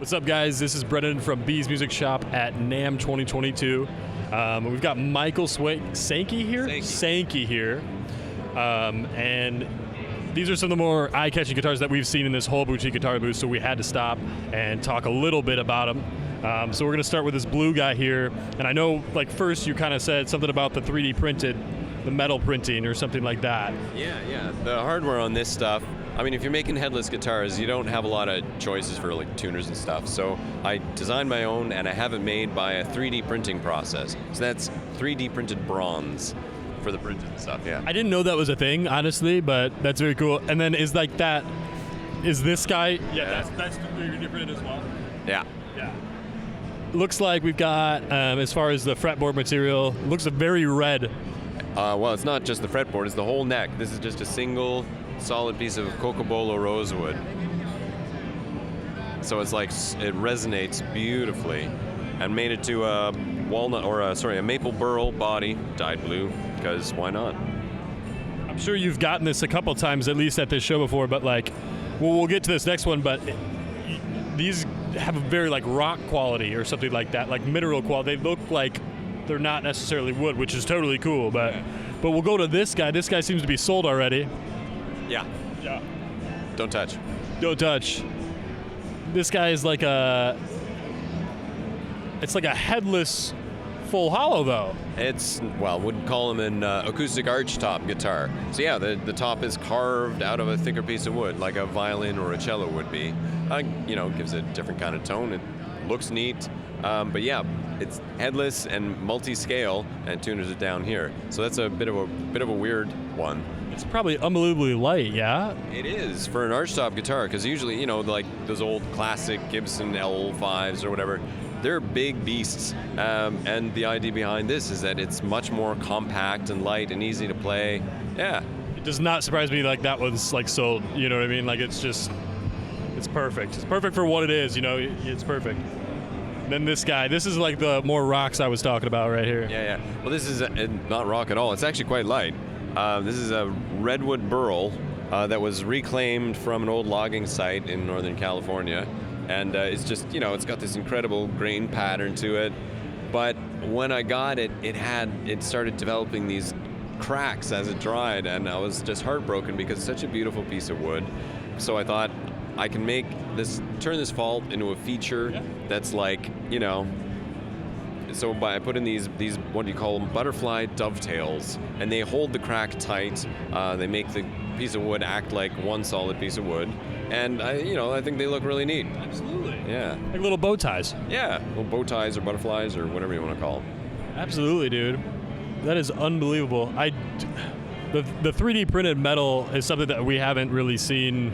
What's up, guys? This is Brendin from B's Music Shop at NAMM 2022. We've got Michael Sankey here. Sankey here. And these are some of the more eye-catching guitars that we've seen in this whole boutique guitar booth, so we had to stop and talk a little bit about them. So we're going to start with this blue guy here. And I know, like, first you kind of said something about the 3D printed, the metal printing or something like that. Yeah. The hardware on this stuff, I mean, if you're making headless guitars, you don't have a lot of choices for like tuners and stuff. So I designed my own, and I have it made by a 3D printing process. So that's 3D printed bronze for the printed stuff, yeah. I didn't know that was a thing, honestly, but that's very cool. And then is like that, is this guy? Yeah, that's 3D printed as well. Yeah. Looks like we've got, as far as the fretboard material, looks very red. Well, it's not just the fretboard, it's the whole neck. This is just a single solid piece of cocobolo rosewood. So it's like, it resonates beautifully. And made it to a walnut, or a maple burl body, dyed blue, because why not? I'm sure you've gotten this a couple times, at least at this show before, but like, well, we'll get to this next one, but these have a very like rock quality or something like that, like mineral quality. They look like they're not necessarily wood, which is totally cool, but we'll go to this guy. This guy seems to be sold already. Yeah. Don't touch. Don't touch. This guy is like it's like a headless full hollow though. It's, well, would call them an acoustic arch top guitar. So yeah, the top is carved out of a thicker piece of wood, like a violin or a cello would be. Gives it a different kind of tone. It looks neat, but yeah, it's headless and multi-scale, and tuners it down here. So that's a bit of a weird one. It's probably unbelievably light, yeah? It is for an archtop guitar, because usually, like those old classic Gibson L5s or whatever, they're big beasts. And the idea behind this is that it's much more compact and light and easy to play. Yeah. It does not surprise me like that one's like sold, you know what I mean? Like it's perfect. It's perfect for what it is, it's perfect. Then this guy, this is like the more rocks I was talking about right here. Yeah. Well, this is not rock at all. It's actually quite light. This is a redwood burl that was reclaimed from an old logging site in Northern California. And it's just, it's got this incredible grain pattern to it. But when I got it, it started developing these cracks as it dried, and I was just heartbroken because it's such a beautiful piece of wood. So I thought I can turn this fault into a feature that's like, so I put in these, what do you call them, butterfly dovetails, and they hold the crack tight. They make the piece of wood act like one solid piece of wood, and I think they look really neat. Absolutely. Yeah. Like little bow ties. Yeah, little bow ties or butterflies or whatever you want to call them. Absolutely, dude. That is unbelievable. The 3D printed metal is something that we haven't really seen.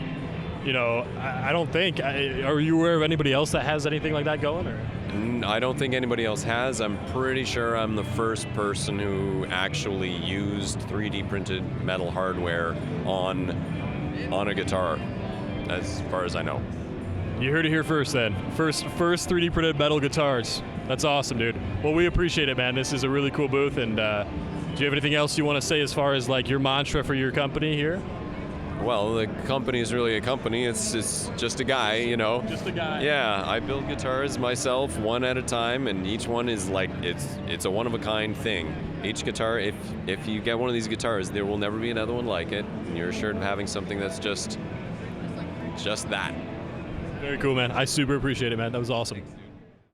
I don't think. Are you aware of anybody else that has anything like that going? Or? I don't think anybody else has. I'm pretty sure I'm the first person who actually used 3D printed metal hardware on a guitar, as far as I know. You heard it here first then. First 3D printed metal guitars. That's awesome, dude. Well, we appreciate it, man. This is a really cool booth. And do you have anything else you want to say as far as like your mantra for your company here? Well, the company is really a company. It's just a guy, Just a guy. Yeah, I build guitars myself one at a time, and each one is like, it's a one-of-a-kind thing. Each guitar, if you get one of these guitars, there will never be another one like it, and you're assured of having something that's just that. Very cool, man. I super appreciate it, man. That was awesome.